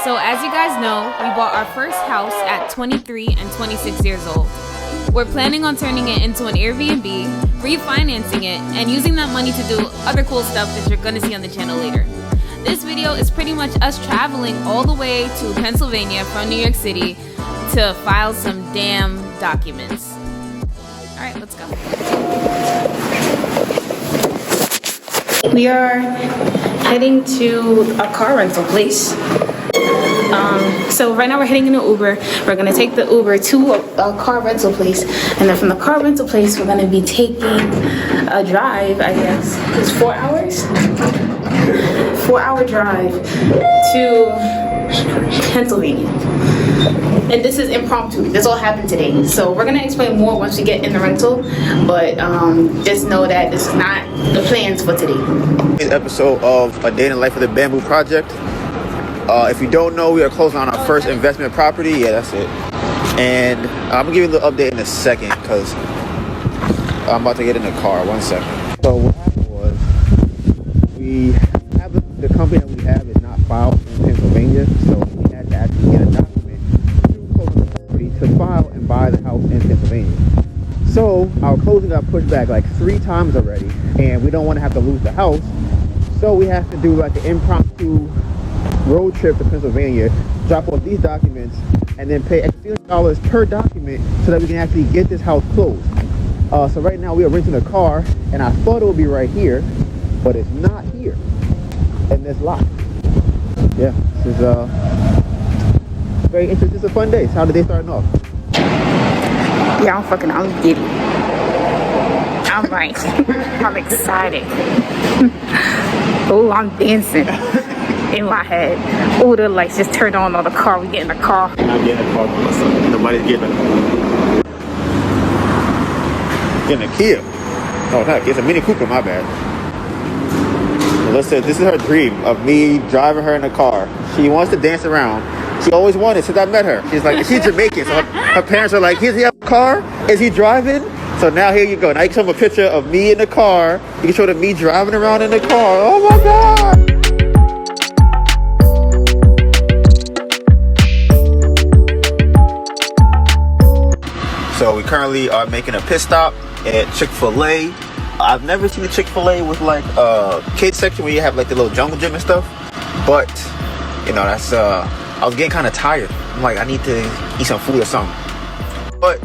So as you guys know, we bought our first house at 23 and 26 years old. We're planning on turning it into an Airbnb, refinancing it, and using that money to do other cool stuff that you're gonna see on the channel later. This video is pretty much us traveling all the way to Pennsylvania from New York City to file some damn documents. All right, let's go. We are heading to a car rental place. So right now we're heading in an Uber. We're gonna take the Uber to a car rental place, and then from the car rental place we're gonna be taking a drive, I guess. It's 4 hours? 4-hour drive to Pennsylvania. And this is impromptu. This all happened today. So we're gonna explain more once we get in the rental, but just know that this is not the plans for today. Today's episode of A Day in the Life of the Bamboo Project. If you don't know, we are closing on our first investment property. Yeah, that's it. And I'm gonna give you a little update in a second because I'm about to get in the car. 1 second. So what happened was we have the company that we have is not filed in Pennsylvania, so we had to actually get a document to close on the property to file and buy the house in Pennsylvania. So our closing got pushed back like 3 times already, and we don't want to have to lose the house, so we have to do like an impromptu road trip to Pennsylvania, drop off these documents, and then pay $1,000 per document so that we can actually get this house closed. So right now we are renting a car, and I thought it would be right here, but it's not here in this lot. Yeah, this is very interesting. It's a fun day. So how did they starting off? Yeah, I'm giddy. I'm like, I'm excited. Oh, I'm dancing in my head. Oh, the lights just turned on the car. We get in the car. I'm getting a car. Nobody's getting a Kia. No, not it's a Mini Cooper. My bad. Listen, this is her dream of me driving her in a car. She wants to dance around. She always wanted since I met her. She's like, she's Jamaican, so her parents are like, does he have a car? Is he driving? So now here you go. Now you can show them a picture of me in the car. You can show them me driving around in the car. Oh my God. So we currently are making a pit stop at Chick-fil-A. I've never seen a Chick-fil-A with like a kids section where you have like the little jungle gym and stuff. But, you know, that's, I was getting kind of tired. I'm like, I need to eat some food or something. But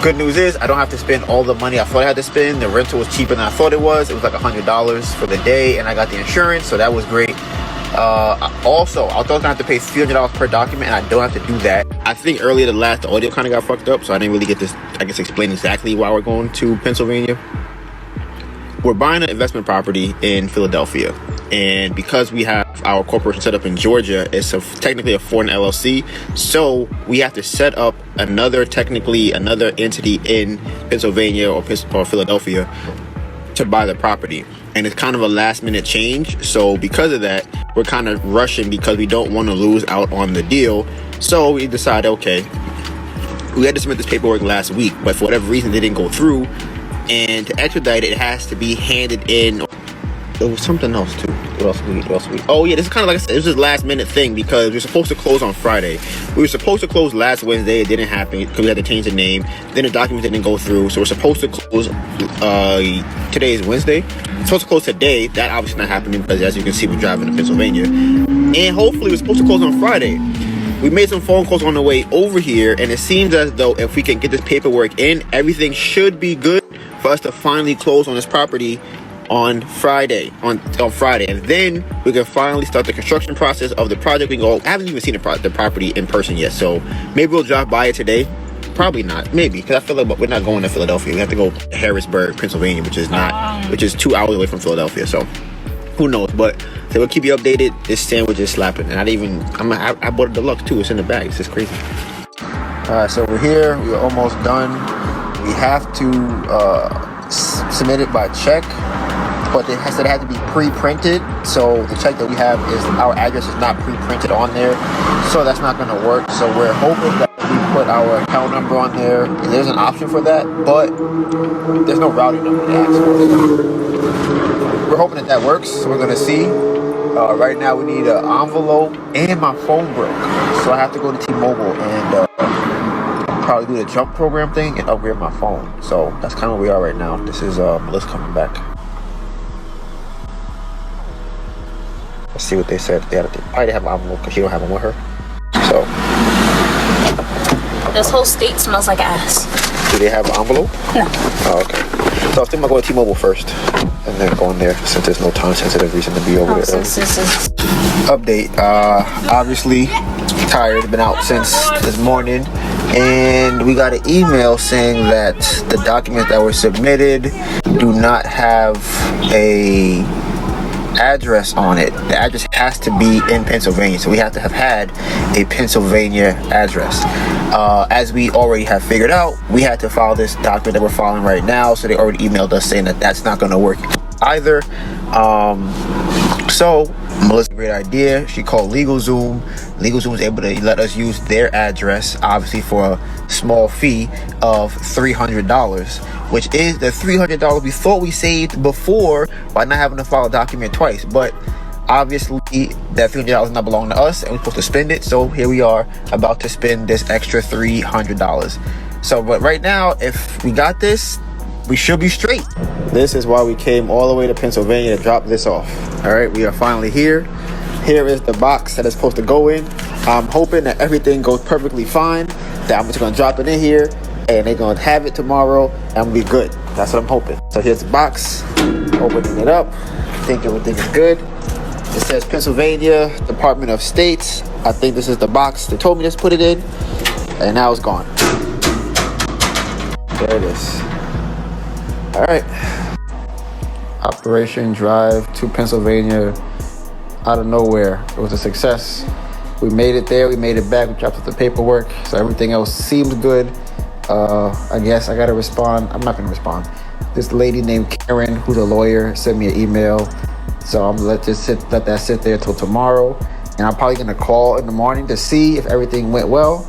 good news is I don't have to spend all the money I thought I had to spend. The rental was cheaper than I thought it was. It was like $100 for the day, and I got the insurance, so that was great. Also, I thought I was gonna have to pay $300 per document, and I don't have to do that. I think earlier the audio kind of got fucked up, so I didn't really get this, I guess, explain exactly why we're going to Pennsylvania. We're buying an investment property in Philadelphia, and because we have our corporation set up in Georgia, it's technically a foreign LLC, so we have to set up another entity in Pennsylvania or Philadelphia to buy the property. And it's kind of a last minute change, so because of that we're kind of rushing because we don't want to lose out on the deal. So we decided, okay, we had to submit this paperwork last week, but for whatever reason they didn't go through, and to expedite it, it has to be handed in. There was something else too. What else we? Oh yeah, this is kind of like I said, it was just last minute thing because we were supposed to close on Friday. We were supposed to close last Wednesday. It didn't happen because we had to change the name. Then the documents didn't go through, so we're supposed to close. Today is Wednesday. We're supposed to close today. That obviously not happening because, as you can see, we're driving to Pennsylvania. And hopefully we're supposed to close on Friday. We made some phone calls on the way over here, and it seems as though if we can get this paperwork in, everything should be good for us to finally close on this property on Friday, on Friday, and then we can finally start the construction process of the project. We can go. I haven't even seen the property in person yet, so maybe we'll drive by it today. Probably not, maybe, because I feel like we're not going to Philadelphia. We have to go to Harrisburg, Pennsylvania, which is 2 hours away from Philadelphia. So who knows? But so we'll keep you updated. This sandwich is slapping, and I bought a deluxe too. It's in the bag. It's just crazy. All right, so we're here. We're almost done. We have to submit it by check, but it had to be pre-printed. So the check that we have is our address is not pre-printed on there, so that's not going to work. So we're hoping that we put our account number on there. There's an option for that, but there's no routing number to ask for. We're hoping that works, so we're going to see. Right now we need an envelope and my phone broke. So I have to go to T-Mobile and probably do the jump program thing and upgrade my phone. So that's kind of where we are right now. This is Melissa coming back. Let's see what they said. They probably have an envelope because she don't have one with her. So this whole state smells like ass. do they have an envelope? No. Oh, okay. So I was thinking about going to T-Mobile first and then going there since there's no time sensitive reason to be over there. Since this is Update. Obviously tired. Been out since this morning. And we got an email saying that the documents that were submitted do not have a address on it. The address has to be in Pennsylvania, so we have to have had a Pennsylvania address. As we already have figured out, we had to file this document that we're filing right now, so they already emailed us saying that that's not going to work either. So Melissa, great idea. She called LegalZoom. LegalZoom was able to let us use their address, obviously for a small fee of $300, which is the $300 we thought we saved before by not having to file a document twice. But obviously that $300 does not belong to us and we're supposed to spend it. So here we are about to spend this extra $300. So, but right now, if we got this, we should be straight. This is why we came all the way to Pennsylvania to drop this off. All right, we are finally here. Here is the box that it's supposed to go in. I'm hoping that everything goes perfectly fine, that I'm just gonna drop it in here and they're gonna have it tomorrow and we'll be good. That's what I'm hoping. So here's the box, opening it up. I think everything is good. It says Pennsylvania Department of States. I think this is the box they told me just put it in, and now it's gone. There it is. All right. Operation Drive to Pennsylvania out of nowhere. It was a success. We made it there. We made it back. We dropped off the paperwork. So everything else seems good. I guess I got to respond. I'm not going to respond. This lady named Karen, who's a lawyer, sent me an email. So I'm going to let that sit there till tomorrow. And I'm probably going to call in the morning to see if everything went well.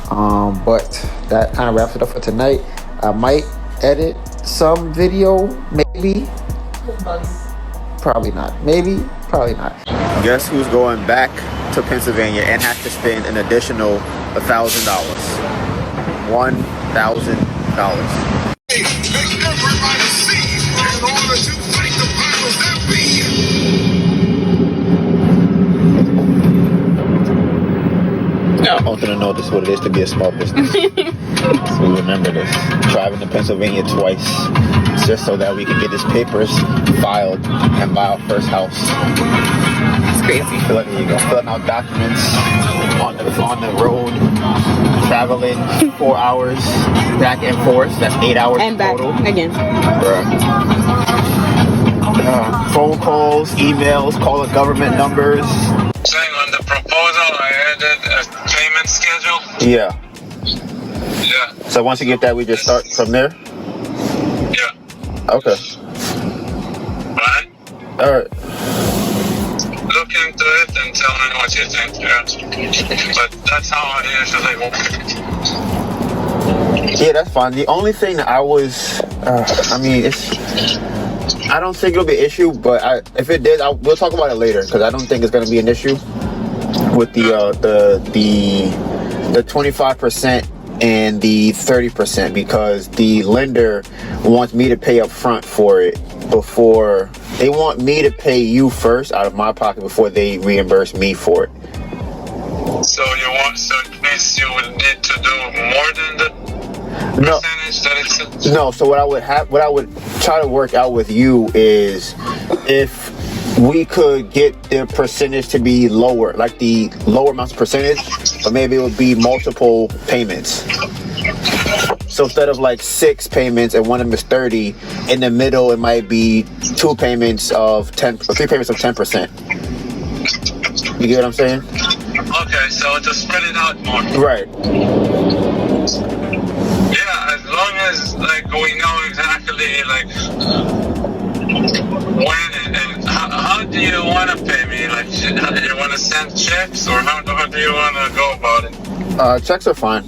But that kind of wraps it up for tonight. I might edit some video, maybe. Probably not. Maybe, probably not. Guess who's going back to Pennsylvania and has to spend an additional $1,000? $1,000. I want them to know this is what it is to be a small business. So we remember this. Driving to Pennsylvania twice just so that we can get these papers filed and buy our first house. It's crazy. There you go. Filling out documents on the road, traveling 4 hours back and forth. That's 8 hours And back total. again. Phone calls, emails, calling government numbers. Saying on the proposal, I added a payment schedule. Yeah. Yeah. So once you get that, we just start from there? Yeah. Okay. Right? Alright. Look into it and tell me what you think. Yeah. But that's how I usually work. Yeah, that's fine. The only thing that I was, I don't think it'll be an issue, but if it did, we'll talk about it later because I don't think it's going to be an issue with the 25% and the 30% because the lender wants me to pay up front for it before they want me to pay you first out of my pocket before they reimburse me for it. So it means you would need to do more than the percentage that it says? No, so what I would try to work out with you is if we could get the percentage to be lower, like the lower amounts of percentage, but maybe it would be multiple payments. So instead of like 6 payments and one of them is 30, in the middle it might be 2 payments of 10 or 3 payments of 10%. You get what I'm saying? Okay, so to spread it out more. Right. Yeah, as long as like we know exactly like when and how do you want to pay me? Like, you want to send checks or how do you want to go about it? Checks are fine.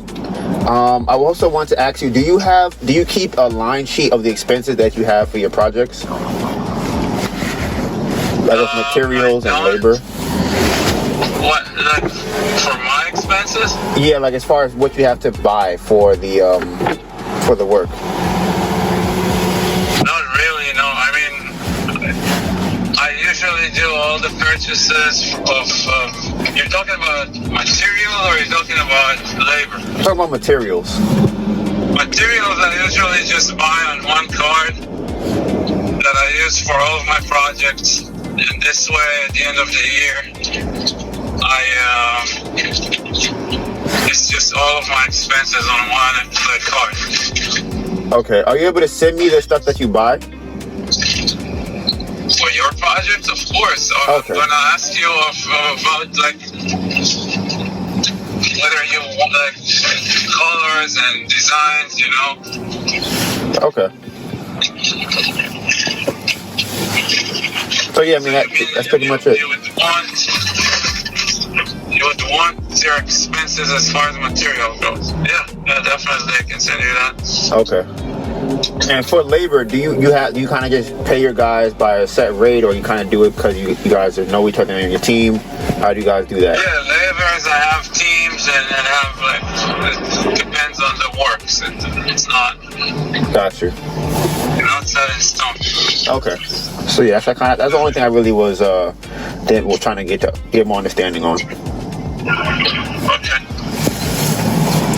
I also want to ask you, do you keep a line sheet of the expenses that you have for your projects? Like with materials and labor. What, like, for my expenses? Yeah, like as far as what you have to buy for the work. Not really, no. I mean, I usually do all the purchases of you're talking about material or you're talking about labor? I'm talking about materials. Materials I usually just buy on one card that I use for all of my projects. And this way, at the end of the year, it's just all of my expenses on one card. Okay. Are you able to send me the stuff that you buy? For your projects, of course. Okay. I'm gonna ask you about like whether you want like colors and designs, you know. Okay. So yeah, I mean that's pretty much it. You would want your expenses as far as material goes. Yeah, definitely I can send you that. Okay. And for labor, do you kind of just pay your guys by a set rate, or you kind of do it because you guys know each other in your team? How do you guys do that? Yeah, laborers, I have teams and have like, it depends on the works. It's not. Got you. You're not set in stone. Okay. So yeah, that's the only thing I really was trying to get more understanding on. Okay.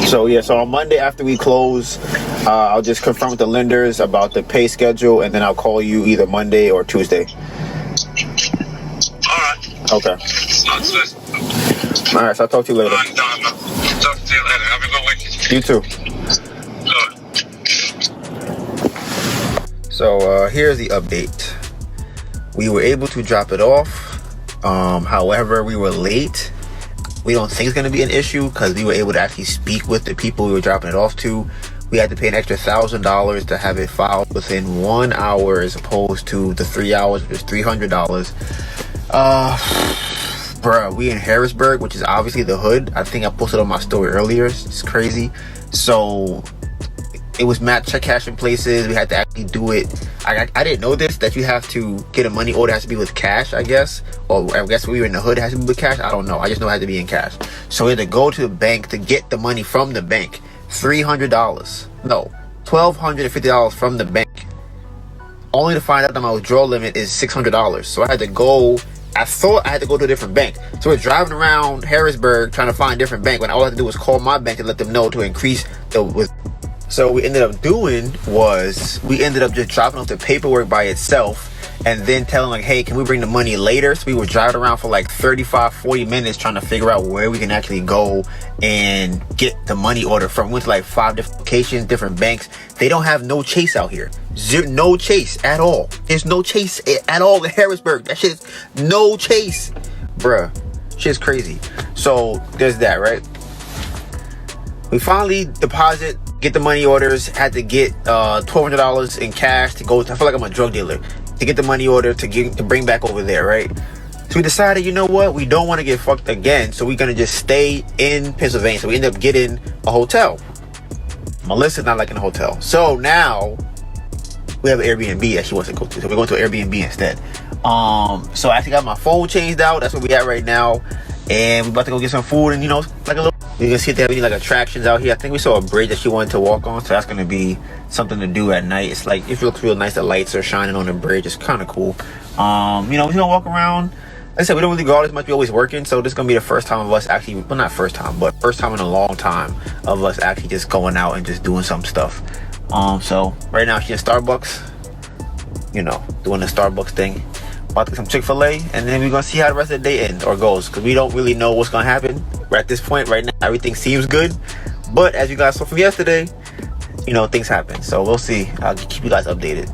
So yeah, so on Monday after we close, I'll just confirm with the lenders about the pay schedule, and then I'll call you either Monday or Tuesday. All right. Okay. Sounds good. All right, so I'll talk to you later. I'm done. Talk to you later. Have a good week. You too. Good. So here's the update. We were able to drop it off. However, we were late. We don't think it's going to be an issue because we were able to actually speak with the people we were dropping it off to. We had to pay an extra $1,000 to have it filed within 1 hour as opposed to the 3 hours, which is $300. Bruh, we in Harrisburg, which is obviously the hood. I think I posted on my story earlier. It's crazy. So it was mad check cash in places. We had to actually do it. I didn't know this, that you have to get a money order. It has to be with cash, I guess. Or I guess we were in the hood, it has to be with cash. I don't know. I just know it had to be in cash. So we had to go to the bank to get the money from the bank. $300. No, $1,250 from the bank. Only to find out that my withdrawal limit is $600. So I had to go. I thought I had to go to a different bank. So we're driving around Harrisburg trying to find a different bank when all I had to do was call my bank and let them know to increase the So what we ended up doing was we ended up just dropping off the paperwork by itself and then telling like, hey, can we bring the money later? So we were driving around for like 35-40 minutes trying to figure out where we can actually go and get the money order from. We went to like 5 different locations, different banks. They don't have no Chase out here. No Chase at all. There's no Chase at all in Harrisburg. That shit's no Chase. Bruh, shit's crazy. So there's that, right? We finally get the money orders, had to get $1,200 in cash to go. I feel like I'm a drug dealer, to get the money order to bring back over there, right? So we decided, you know what, we don't want to get fucked again, so we're gonna just stay in Pennsylvania. So we ended up getting a hotel. Melissa's not liking a hotel, so now we have an Airbnb that she wants to go to. So we're going to an Airbnb instead. So I actually got my phone changed out. That's where we at right now, and we're about to go get some food and like a little. You can see if they have any like attractions out here. I think we saw a bridge that she wanted to walk on, so that's gonna be something to do at night. It's like, it looks real nice. The lights are shining on the bridge. It's kind of cool. We're gonna walk around. Like I said, we don't really go out as much. We always working, so this is gonna be the first time of us actually, well, not first time, but first time in a long time of us actually just going out and just doing some stuff. So right now she's in Starbucks, doing the Starbucks thing. About to get some Chick-fil-A, and then we're gonna see how the rest of the day ends or goes, because we don't really know what's gonna happen. We're at this point right now, everything seems good, but as you guys saw from yesterday, things happen. So we'll see. I'll keep you guys updated.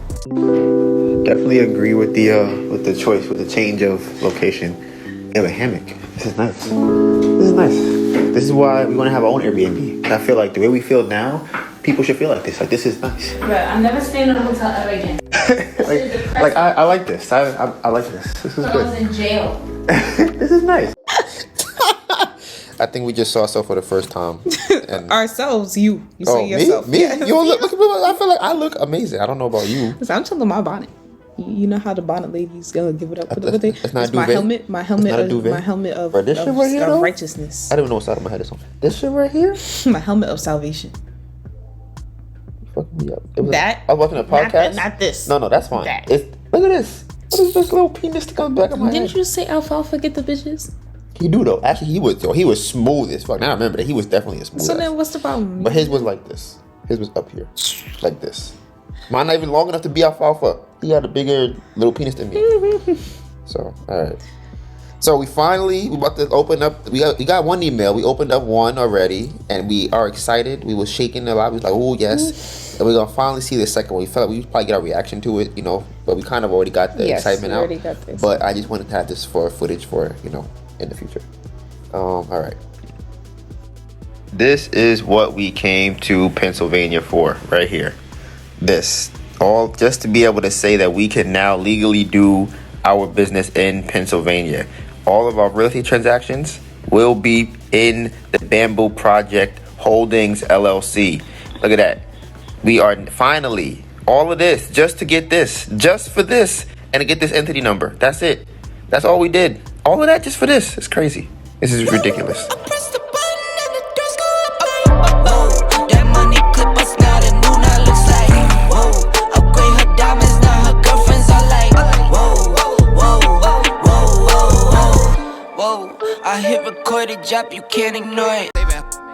Definitely agree with the choice, with the change of location. We have a hammock. This is nice. This is why we want to have our own Airbnb. I feel like the way we feel now, people should feel like this. Like, this is nice. Right, I'm never staying in a hotel ever again. I like this. I like this. This is good. I was in jail. This is nice. I think we just saw ourselves for the first time. And Ourselves, you see yourself. Me? Yeah. You don't look. I feel like I look amazing. I don't know about you. I'm telling my bonnet. You know how the bonnet ladies gonna give it up with That's not it's my duvet. helmet. My helmet of, Bro, this shit right here, though? righteousness. I don't even know what side of my head is on. This shit right here? My helmet of salvation. Fucking me up. It was That I was watching a podcast. Not this. No, that's fine. That. Look at this. What is this little penis that comes back of my head? Didn't you say alfalfa get the bitches? He do though. Actually, he was smooth as fuck. Now I remember that he was definitely a smooth. So ass. then, what's the problem? But his was like this. His was up here, like this. Mine not even long enough to be alfalfa. He had a bigger little penis than me. So all right. So we about to open up. We got one email. We opened up one already, and we are excited. We was shaking a lot. We was like, oh yes. And we're gonna finally see the second one. We felt like we probably get our reaction to it, but we kind of already got the excitement out. Got this. But I just wanted to have this for footage for in the future. All right. This is what we came to Pennsylvania for, right here. This all just to be able to say that we can now legally do our business in Pennsylvania. All of our real estate transactions will be in the Bamboo Project Holdings LLC. Look at that. We are finally, all of this just to get this, just for this, and to get this entity number. That's it. That's all we did. All of that just for this. It's crazy. This is ridiculous. I hit recorded drop, you can't ignore it.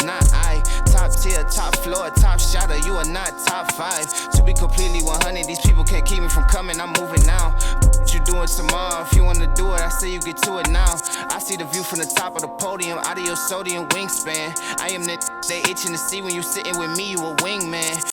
Not I, top tier, top floor, top shotter, you are not top 5. To be completely 100, these people can't keep me from coming, I'm moving now. What you doing tomorrow? If you wanna do it, I say you get to it now. I see the view from the top of the podium, out of your sodium wingspan. I am the they itching to see when you sitting with me, you a wingman.